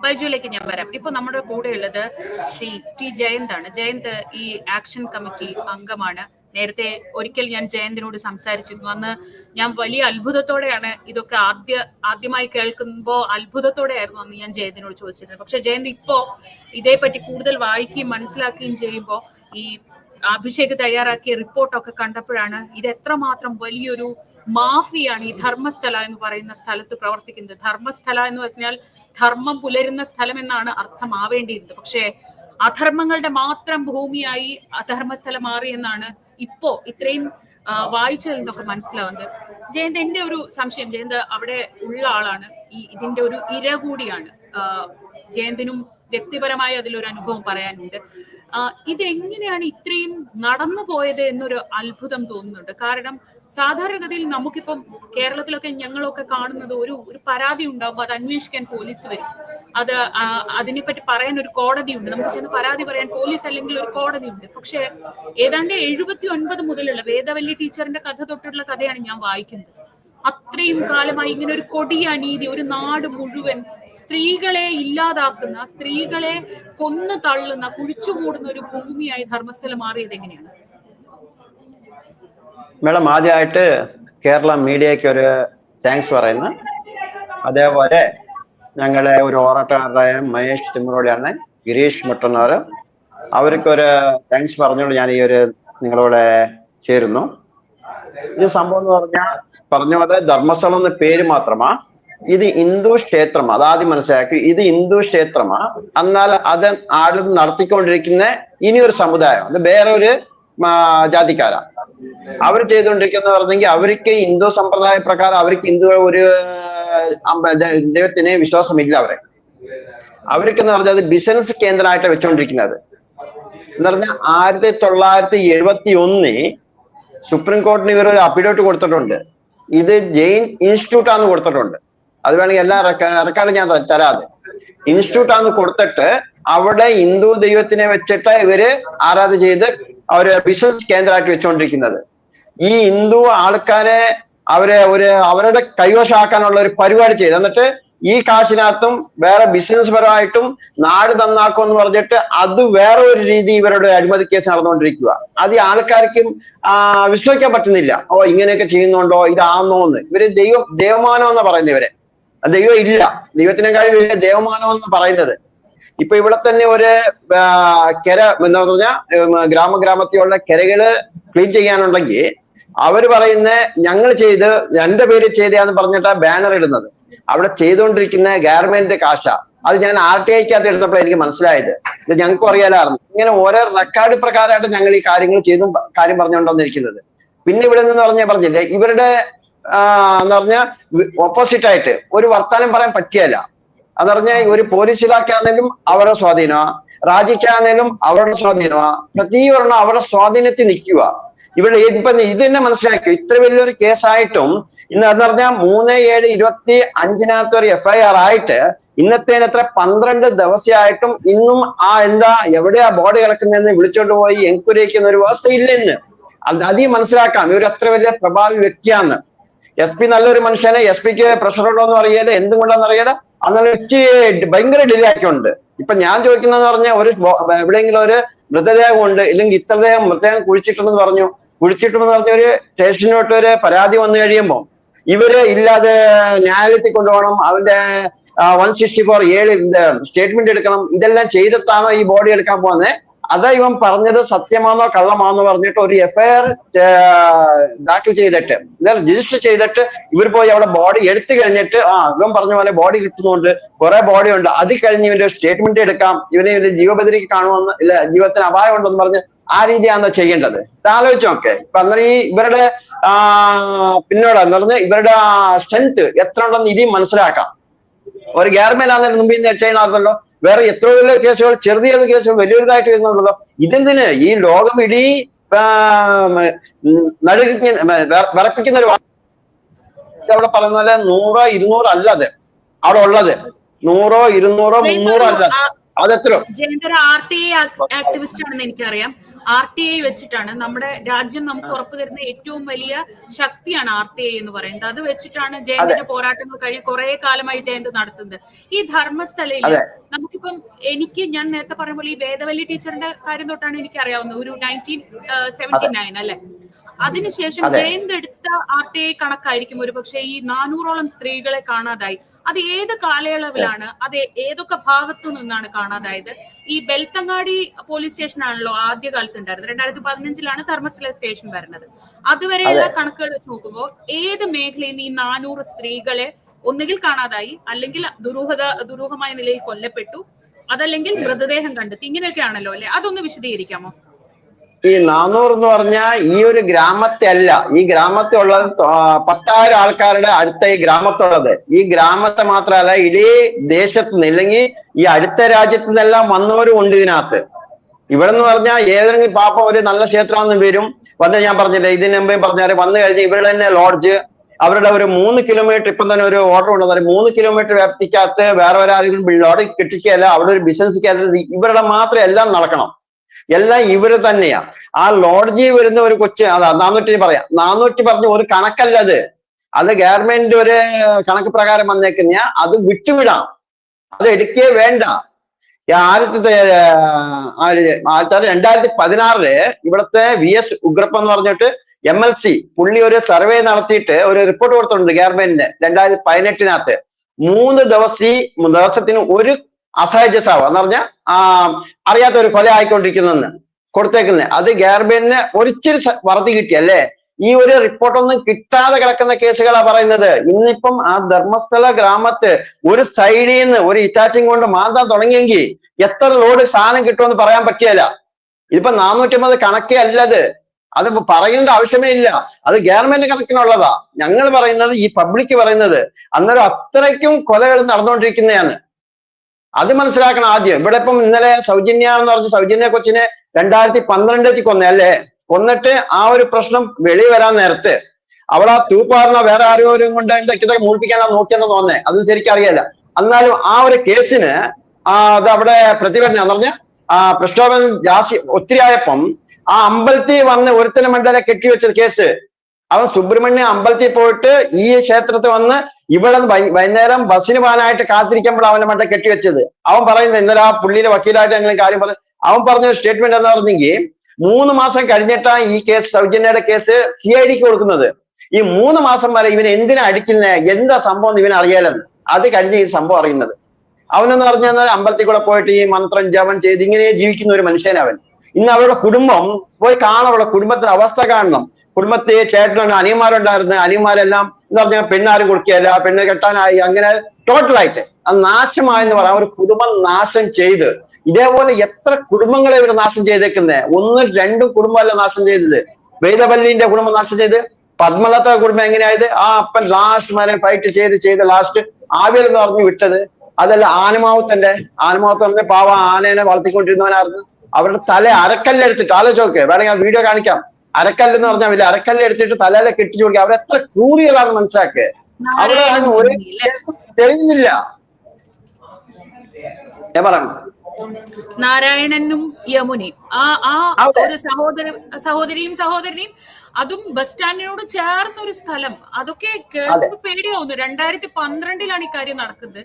ബൈജുവിലേക്ക് ഞാൻ വരാം. ഇപ്പൊ നമ്മുടെ കൂടെ ഉള്ളത് ശ്രീ ടി ജയന്താണ്. ജയന്ത് ഈ ആക്ഷൻ കമ്മിറ്റി അംഗമാണ്. നേരത്തെ ഒരിക്കൽ ഞാൻ ജയന്തിനോട് സംസാരിച്ചിരുന്നു. അന്ന് ഞാൻ വലിയ അത്ഭുതത്തോടെയാണ് ഇതൊക്കെ ആദ്യമായി കേൾക്കുമ്പോൾ അത്ഭുതത്തോടെയായിരുന്നു അന്ന് ഞാൻ ജയന്തിനോട് ചോദിച്ചിരുന്നത്. പക്ഷെ ജയന്ത് ഇപ്പോ ഇതേപ്പറ്റി കൂടുതൽ വായിക്കുകയും മനസ്സിലാക്കുകയും ചെയ്യുമ്പോൾ ഈ അഭിഷേക് തയ്യാറാക്കിയ റിപ്പോർട്ടൊക്കെ കണ്ടപ്പോഴാണ് ഇത് എത്രമാത്രം വലിയൊരു മാഫിയാണ് ഈ ധർമ്മസ്ഥല എന്ന് പറയുന്ന സ്ഥലത്ത് പ്രവർത്തിക്കുന്നത്. ധർമ്മസ്ഥല എന്ന് പറഞ്ഞാൽ ധർമ്മം പുലരുന്ന സ്ഥലം എന്നാണ് അർത്ഥമാവേണ്ടിയിരുന്നത്. പക്ഷേ അധർമ്മങ്ങളുടെ മാത്രം ഭൂമിയായി അധർമ്മസ്ഥലം മാറി എന്നാണ് ഇപ്പോ ഇത്രയും വായിച്ചതിൽ നിന്നൊക്കെ മനസ്സിലാവുന്നത്. ജയന്ത്, എന്റെ ഒരു സംശയം, ജയന്ത് അവിടെ ഉള്ള ആളാണ്, ഇതിന്റെ ഒരു ഇര കൂടിയാണ്. ജയന്തിനും വ്യക്തിപരമായി അതിലൊരു അനുഭവം പറയാനുണ്ട്. ഇതെങ്ങനെയാണ് ഇത്രയും നടന്നു പോയത് എന്നൊരു അത്ഭുതം തോന്നുന്നുണ്ട്. കാരണം സാധാരണഗതിയിൽ നമുക്കിപ്പം കേരളത്തിലൊക്കെ ഞങ്ങളൊക്കെ കാണുന്നത് ഒരു പരാതി ഉണ്ടാവും, അത് അന്വേഷിക്കാൻ പോലീസ് വരും, അതിനെപ്പറ്റി പറയാൻ ഒരു കോടതി ഉണ്ട്, നമുക്ക് ചെന്ന് പരാതി പറയാൻ പോലീസ് അല്ലെങ്കിൽ ഒരു കോടതി ഉണ്ട്. പക്ഷെ ഏതാണ്ട് 79 മുതലുള്ള വേദവല്ലി ടീച്ചറിന്റെ കഥ തൊട്ടുള്ള കഥയാണ് ഞാൻ വായിക്കുന്നത്. അത്രയും കാലമായി ഇങ്ങനെ ഒരു കൊടിയ അനീതി, ഒരു നാട് മുഴുവൻ സ്ത്രീകളെ ഇല്ലാതാക്കുന്ന, സ്ത്രീകളെ കൊന്നു തള്ളുന്ന, കുഴിച്ചുകൂടുന്ന ഒരു ഭൂമിയായി ധർമ്മസ്ഥലം മാറിയത് എങ്ങനെയാണ്? മേഡം, ആദ്യമായിട്ട് കേരള മീഡിയയ്ക്ക് ഒരു താങ്ക്സ് പറയുന്നു. അതേപോലെ ഞങ്ങളെ ഒരു ഓറട്ടക്കാരായ മഹേഷ് തിമ്മറോടെയാണ്, ഗിരീഷ് മുട്ടന്നവർ, അവർക്കൊരു താങ്ക്സ് പറഞ്ഞുകൊണ്ട് ഞാൻ ഈ ഒരു നിങ്ങളോട് ചേരുന്നു. ഇത് സംഭവം എന്ന് പറഞ്ഞ പോലെ ധർമ്മസ്ഥലം എന്ന പേര് മാത്രമാ, ഇത് ഹിന്ദു ക്ഷേത്രം, അതാദ്യം മനസ്സിലാക്കി. ഇത് ഹിന്ദു ക്ഷേത്രമാ. എന്നാൽ അത് ആരും നടത്തിക്കൊണ്ടിരിക്കുന്ന ഇനിയൊരു സമുദായം, അത് വേറെ ഒരു ജാതിക്കാരാ. അവർ ചെയ്തുകൊണ്ടിരിക്കുന്ന പറഞ്ഞെങ്കിൽ അവർക്ക് ഹിന്ദു സമ്പ്രദായ പ്രകാരം അവർക്ക് ഹിന്ദു ഒരു ദൈവത്തിന് വിശ്വാസമില്ല. അവർക്കെന്ന് പറഞ്ഞാൽ ബിസിനസ് കേന്ദ്രമായിട്ട് വെച്ചുകൊണ്ടിരിക്കുന്നത് എന്ന് പറഞ്ഞാൽ 1971 സുപ്രീം കോടതി ഇവർ ഒരു അഫിഡവിറ്റ് കൊടുത്തിട്ടുണ്ട്. ഇത് ജെയിൻ ഇൻസ്റ്റിറ്റ്യൂട്ട് ആണെന്ന് കൊടുത്തിട്ടുണ്ട്. അത് വേണമെങ്കിൽ എല്ലാ റെക്കോർഡും ഞാൻ തരാതെ. ഇൻസ്റ്റിറ്റ്യൂട്ട് ആണെന്ന് കൊടുത്തിട്ട് അവിടെ ഹിന്ദു ദൈവത്തിനെ വെച്ചിട്ട് ഇവര് ആരാധന ചെയ്ത് അവര് ബിസിനസ് കേന്ദ്രമായിട്ട് വെച്ചുകൊണ്ടിരിക്കുന്നത്. ഈ ഹിന്ദു ആൾക്കാരെ അവരുടെ കൈവശമാക്കാനുള്ള ഒരു പരിപാടി ചെയ്ത്, എന്നിട്ട് ഈ കാശിനകത്തും വേറെ ബിസിനസ് പരമായിട്ടും നാട് നന്നാക്കും എന്ന് പറഞ്ഞിട്ട് അത് വേറെ ഒരു രീതി ഇവരുടെ അഴിമതി കേസ് നടന്നുകൊണ്ടിരിക്കുക. അത് ഈ ആൾക്കാർക്കും വിശ്വസിക്കാൻ പറ്റുന്നില്ല. ഇങ്ങനെയൊക്കെ ചെയ്യുന്നുണ്ടോ, ഇതാണെന്നോ എന്ന്. ഇവര് ദൈവമാനം എന്ന് പറയുന്നത്. ഇവരെ ദൈവം ഇല്ല, ദൈവത്തിനെക്കാളും വലിയ ദൈവമാനം എന്ന് പറയുന്നത്. ഇപ്പൊ ഇവിടെ തന്നെ ഒരു കര എന്താ പറഞ്ഞാൽ ഗ്രാമത്തിലുള്ള കരകള് ക്ലീൻ ചെയ്യാനുണ്ടെങ്കിൽ അവര് പറയുന്ന ഞങ്ങൾ ചെയ്ത് എന്റെ പേര് ചെയ്തയാന്ന് പറഞ്ഞിട്ടാ ബാനർ ഇടുന്നത്. അവിടെ ചെയ്തുകൊണ്ടിരിക്കുന്ന ഗവൺമെന്റ് കാശ. അത് ഞാൻ RTIക്കകത്ത് എടുത്തപ്പോൾ എനിക്ക് മനസ്സിലായത്. ഇത് ഞങ്ങൾക്കും അറിയാലായിരുന്നു. ഇങ്ങനെ ഓരോ റെക്കോർഡ് പ്രകാരമായിട്ട് ഞങ്ങൾ ഈ കാര്യങ്ങൾ ചെയ്തും കാര്യം പറഞ്ഞുകൊണ്ടിരിക്കുന്നത്. പിന്നെ ഇവിടെ നിന്ന് പറഞ്ഞില്ലേ, ഇവരുടെ എന്ന് പറഞ്ഞാൽ ഓപ്പോസിറ്റ് ആയിട്ട് ഒരു വർത്താനം പറയാൻ പറ്റിയല്ല. എന്ന് പറഞ്ഞാൽ ഒരു പോലീസ് ഇതാക്കാണെങ്കിലും അവരുടെ സ്വാധീനമാ, രാജിക്കാണെങ്കിലും അവരുടെ സ്വാധീനമാ, പ്രതികരണം അവരുടെ സ്വാധീനത്തിൽ നിൽക്കുക. ഇവിടെ ഇപ്പൊ ഇത് തന്നെ മനസ്സിലാക്കി. ഇത്ര വലിയൊരു കേസായിട്ടും ഇന്ന് എന്ന് പറഞ്ഞാൽ 3/7/25 ഒരു FIR ആയിട്ട് ഇന്നത്തേനത്ര 12 ദിവസമായിട്ടും ഇന്നും എവിടെയാ ബോഡി കിടക്കുന്നതെന്ന് വിളിച്ചോണ്ട് പോയി എൻക്വയറി ചെയ്യുന്ന ഒരു വ്യവസ്ഥ ഇല്ല ഇന്ന്. അധികം മനസ്സിലാക്കാം ഇവർ അത്ര വലിയ പ്രഭാവി വ്യക്തിയാന്ന്. SP നല്ലൊരു മനുഷ്യനെ, SPക്ക് പ്രഷർ ഉണ്ടോ എന്ന് അറിയാലോ, എന്തുകൊണ്ടാന്ന് അറിയാലോ. അന്നേരം ഭയങ്കര ഡിലേ ആക്കിയുണ്ട്. ഇപ്പൊ ഞാൻ ചോദിക്കുന്നതെന്ന് പറഞ്ഞാൽ എവിടെയെങ്കിലും ഒരു മൃതദേഹം ഉണ്ട്, ഇല്ലെങ്കിൽ മൃതദേഹം കുഴിച്ചിട്ടുണ്ടെന്ന് പറഞ്ഞു. കുഴിച്ചിട്ടെന്ന് പറഞ്ഞ ഒരു സ്റ്റേഷനിലോട്ട് ഒരു പരാതി വന്നു കഴിയുമ്പോൾ ഇവര് ഇല്ലാതെ ന്യായാലയത്തിൽ കൊണ്ടുപോകണം, അവന്റെ 164 സ്റ്റേറ്റ്മെന്റ് എടുക്കണം. ഇതെല്ലാം ചെയ്തിട്ടാണോ ഈ ബോഡി എടുക്കാൻ പോകുന്നത്? അതാ ഇവൻ പറഞ്ഞത് സത്യമാണോ കള്ളമാണോ പറഞ്ഞിട്ട് ഒരു FIR ദാഖൽ ചെയ്തിട്ട് രജിസ്റ്റർ ചെയ്തിട്ട് ഇവർ പോയി അവിടെ ബോഡി എടുത്തു കഴിഞ്ഞിട്ട് ഇവൻ പറഞ്ഞ പോലെ ബോഡി കിട്ടുന്നുണ്ട്, കുറെ ബോഡി ഉണ്ട്, അതിൽ കഴിഞ്ഞ് ഇവന്റെ സ്റ്റേറ്റ്മെന്റ് എടുക്കാം, ഇവനെ ജീവബദരിക്ക് കാണുമെന്ന് ഇല്ല, ജീവിതത്തിന് അപായം ഉണ്ടെന്ന് പറഞ്ഞ് ആ രീതിയാണോ ചെയ്യേണ്ടത്? ആലോചിച്ച് നോക്കെ. ഇപ്പൊ അന്നേരം ഈ ഇവരുടെ പിന്നോടെന്ന് പറഞ്ഞ് ഇവരുടെ സ്ട്രെങ്ത് എത്ര ഉണ്ടെന്ന് ഇനിയും മനസ്സിലാക്കാം. ഒരു ഗവൺമെന്റ് മുമ്പിൽ നിന്ന് ചെയ്യുന്നതല്ലോ, വേറെ എത്രയോ വലിയ കേസുകൾ, ചെറിയ കേസുകൾ വലിയൊരിതായിട്ട് വരുന്നുണ്ടല്ലോ. ഇതെന്തിന് ഈ ലോകം ഇടീ വിറപ്പിക്കുന്ന ഒരു അവിടെ പറയുന്ന പോലെ 100, 200 അല്ലത് അവിടെ ഉള്ളത്. 100, 200, 300 അല്ല. അതെത്ര ജയന്തര RTI ആക്ടിവിസ്റ്റ് ആണെന്ന് എനിക്കറിയാം. RTI വെച്ചിട്ടാണ് നമ്മുടെ രാജ്യം നമുക്ക് ഉറപ്പു തരുന്ന ഏറ്റവും വലിയ ശക്തിയാണ് RTI എന്ന് പറയുന്നത്. അത് വെച്ചിട്ടാണ് ജയന്തിന്റെ പോരാട്ടങ്ങൾ കഴിഞ്ഞ് കുറെ കാലമായി ജയന്ത് നടത്തുന്നത്. ഈ ധർമ്മസ്ഥലയില് നമുക്കിപ്പം ഞാൻ നേരത്തെ പറഞ്ഞ പോലെ ഈ വേദവല്ലി ടീച്ചറിന്റെ കാര്യം തൊട്ടാണ് എനിക്ക് അറിയാവുന്നത്. ഒരു 1979 അല്ലെ? അതിനുശേഷം ജയന്ത് എടുത്ത RTI കണക്കായിരിക്കും ഒരു പക്ഷേ ഈ 400ഓളം സ്ത്രീകളെ കാണാതായി. അത് ഏത് കാലയളവിലാണ്, അത് ഏതൊക്കെ ഭാഗത്തു നിന്നാണ് കാണാതായത്? ഈ ബെൽത്തങ്ങാടി പോലീസ് സ്റ്റേഷനാണല്ലോ ആദ്യകാലത്ത് ഉണ്ടായിരുന്നത്. 2015 ധർമ്മസ്ഥല സ്റ്റേഷൻ വരുന്നത്. അതുവരെയുള്ള കണക്കുകൾ വെച്ച് നോക്കുമ്പോൾ ഏത് മേഖലയിൽ നിന്ന് ഈ 400 സ്ത്രീകളെ ഒന്നുകിൽ കാണാതായി, അല്ലെങ്കിൽ ദുരൂഹമായ നിലയിൽ കൊല്ലപ്പെട്ടു, അതല്ലെങ്കിൽ മൃതദേഹം കണ്ടെത്തി, ഇങ്ങനെയൊക്കെയാണല്ലോ അല്ലെ? അതൊന്ന് വിശദീകരിക്കാമോ? ഈ 400 എന്ന് പറഞ്ഞാൽ ഈ ഒരു ഗ്രാമത്തെ അല്ല, ഈ ഗ്രാമത്തെ ഉള്ളത് 10,000 ആൾക്കാരുടെ അടുത്ത ഈ ഗ്രാമത്തുള്ളത്. ഈ ഗ്രാമത്തെ മാത്രമല്ല, ഇടീ ദേശത്ത് നിന്ന് ഇല്ലെങ്കിൽ ഈ അടുത്ത രാജ്യത്തു നിന്നെല്ലാം വന്നവരും ഉണ്ട് ഇതിനകത്ത്. ഇവിടെ എന്ന് പറഞ്ഞാൽ ഏതെങ്കിലും പാപ്പ ഒരു നല്ല ക്ഷേത്രമെന്ന് വരും വന്ന്, ഞാൻ പറഞ്ഞില്ലേ ഇതിന് മുമ്പേ പറഞ്ഞാല്, വന്നു കഴിഞ്ഞ് ഇവിടെ തന്നെ ലോഡ്ജ്, അവരുടെ ഒരു 3 കിലോമീറ്റർ ഇപ്പം തന്നെ ഒരു ഓർഡർ ഉണ്ടെന്ന് 3 കിലോമീറ്റർ വ്യാപ്തിക്കകത്ത് വേറെ ആരെങ്കിലും ലോഡ് കെട്ടിക്കുകയല്ല, അവിടെ ഒരു ബിസിനസ് ഇവരുടെ മാത്രം എല്ലാം നടക്കണം. എല്ലാം ഇവര് തന്നെയാ. ആ ലോഡ്ജിൽ വരുന്ന ഒരു കൊച്ച്, അതാ 400 പറയാം, 400 പറഞ്ഞ ഒരു കണക്കല്ല അത് ഗവൺമെന്റ് ഒരു കണക്ക് പ്രകാരം വന്നേക്കുന്ന, അത് വിട്ടുവിടാം, അത് എടുക്കേ വേണ്ട. 2016 ഇവിടുത്തെ VS ഉഗ്രപ്പ എന്ന് പറഞ്ഞിട്ട് MLC പുള്ളി ഒരു സർവേ നടത്തിയിട്ട് ഒരു റിപ്പോർട്ട് കൊടുത്തിട്ടുണ്ട് ഗവൺമെന്റിന് 2018 3 ദിവസത്തിന് ഒരു അസഹജസാവ എന്ന് പറഞ്ഞാൽ അറിയാത്ത ഒരു കൊല ആയിക്കൊണ്ടിരിക്കുന്നെന്ന് കൊടുത്തേക്കുന്നത്. അത് ഗവൺമെന്റിന് ഒരിച്ചിരി വറുതി കിട്ടി അല്ലേ? ഈ ഒരു റിപ്പോർട്ടൊന്നും കിട്ടാതെ കിടക്കുന്ന കേസുകളാ പറയുന്നത്. ഇന്നിപ്പം ആ ധർമ്മസ്ഥല ഗ്രാമത്ത് ഒരു സൈഡിൽ നിന്ന് ഒരു ഇറ്റാച്ചിങ് കൊണ്ട് മാന്താൻ തുടങ്ങിയെങ്കിൽ എത്ര ലോഡ് സാധനം കിട്ടുമെന്ന് പറയാൻ പറ്റിയല്ല. ഇതിപ്പോ 450 കണക്കേ അല്ലത്, അത് പറയേണ്ട ആവശ്യമേ ഇല്ല. അത് ഗവൺമെന്റ് കണക്കിനുള്ളതാ. ഞങ്ങൾ പറയുന്നത്, ഈ പബ്ലിക് പറയുന്നത്. അന്നേരം അത്രയ്ക്കും കൊലകൾ നടന്നുകൊണ്ടിരിക്കുന്നതാണ്. അത് മനസ്സിലാക്കണം ആദ്യം. ഇവിടെ ഇപ്പം ഇന്നലെ സൗജന്യ എന്ന് പറഞ്ഞ സൗജന്യ കൊച്ചിനെ 2012 കൊന്നേ അല്ലേ? കൊന്നിട്ട് ആ ഒരു പ്രശ്നം വെളി വരാൻ നേരത്ത് അവളാ തൂപ്പാറിന വേറെ ആരോരും കൊണ്ട് ഇതൊക്കെ മൂളിപ്പിക്കാനാ നോക്കിയെന്ന് തോന്നേ, അത് ശരിക്കറിയില്ല. എന്നാലും ആ ഒരു കേസിന് അത് അവിടെ പ്രതിഭടന എന്ന് പറഞ്ഞ പ്രക്ഷോഭം ജാസ്തി ഒത്തിരി ആയപ്പം ആ അമ്പലത്തിൽ വന്ന് ഒരുത്തന മണ്ഡലം കെട്ടിവെച്ചത് കേസ്. അവൻ സുബ്രഹ്മണ്യ അമ്പലത്തിൽ പോയിട്ട് ഈ ക്ഷേത്രത്തിൽ വന്ന് ഇവിടെ വൈകുന്നേരം ബസ്സിന് പോകാനായിട്ട് കാത്തിരിക്കുമ്പോൾ അവന്റെ മണ്ട കെട്ടിവെച്ചത്. അവൻ പറയുന്നത്, ഇന്നലെ ആ പുള്ളിയിലെ വക്കീലായിട്ട് ഞങ്ങൾ കാര്യം പറഞ്ഞു. അവൻ പറഞ്ഞ സ്റ്റേറ്റ്മെന്റ് എന്ന് പറഞ്ഞെങ്കിൽ 3 മാസം കഴിഞ്ഞിട്ടാണ് ഈ കേസ്, സൗജന്യയുടെ കേസ് CIDക്ക് കൊടുക്കുന്നത്. ഈ 3 മാസം വരെ ഇവന് എന്തിനാ അടിക്കുന്നത്, എന്താ സംഭവം ഇവന് അറിയാലെന്ന്. അത് കഴിഞ്ഞ് ഈ സംഭവം അറിയുന്നത്. അവനെന്ന് പറഞ്ഞാൽ അമ്പലത്തിൽ കൂടെ പോയിട്ട് ഈ മന്ത്രം ജപം ചെയ്ത് ഇങ്ങനെ ജീവിക്കുന്ന ഒരു മനുഷ്യനവൻ. ഇന്ന് അവരുടെ കുടുംബം പോയി കാണണം, അവരുടെ കുടുംബത്തിന്റെ അവസ്ഥ കാണണം. കുടുംബത്തെ ചേട്ടനുണ്ട്, അനിയന്മാരുണ്ടായിരുന്നു, അനിയന്മാരെല്ലാം എന്ന് പറഞ്ഞാൽ പെണ്ണാരും കൊടുക്കുകയല്ല, പെണ്ണ് കെട്ടാനായി, അങ്ങനെ ടോട്ടലായിട്ട് അത് നാശമായെന്ന് പറയാം. ഒരു കുടുംബം നാശം ചെയ്ത്, ഇതേപോലെ എത്ര കുടുംബങ്ങളെ ഇവർ നാശം ചെയ്തേക്കുന്നത്. 1, 2 കുടുംബമല്ല നാശം ചെയ്തത്. വേദവല്ലിന്റെ കുടുംബം നാശം ചെയ്ത്, പത്മലത്ത കുടുംബം എങ്ങനെയായത്, ആ അപ്പൻ ലാസ്റ്റ് വരെ ഫൈറ്റ് ചെയ്ത് ലാസ്റ്റ് ആവിയൽ എന്ന് പറഞ്ഞ് വിട്ടത്. അതല്ല ആനമാവത്തിന്റെ പറഞ്ഞ പാവ ആനേനെ വളർത്തിക്കൊണ്ടിരുന്നവനായിരുന്നു. അവരുടെ തല അരക്കല്ലെടുത്തിട്ട് ആലോചിച്ചോക്കെ, വേണമെങ്കിൽ ആ വീഡിയോ കാണിക്കാം. അരക്കല്ലെന്ന് പറഞ്ഞാൽ വലിയ അരക്കല്ല് എടുത്തിട്ട് തലയിലെ കെട്ടിച്ചു കൊടുക്കുക. അവരെത്ര ക്രൂരികളാണ് മനസ്സിലാക്കുക. അവിടെ ഒരു തെളിയുന്നില്ല. ഞാൻ പറഞ്ഞു നാരായണനും യമുനയും ഒരു സഹോദരിയും അതും ബസ് സ്റ്റാൻഡിനോട് ചേർന്ന ഒരു സ്ഥലം. അതൊക്കെ കേൾക്കുമ്പോൾ പേടിയാവുന്നു. 2012 ഈ കാര്യം നടക്കുന്നത്.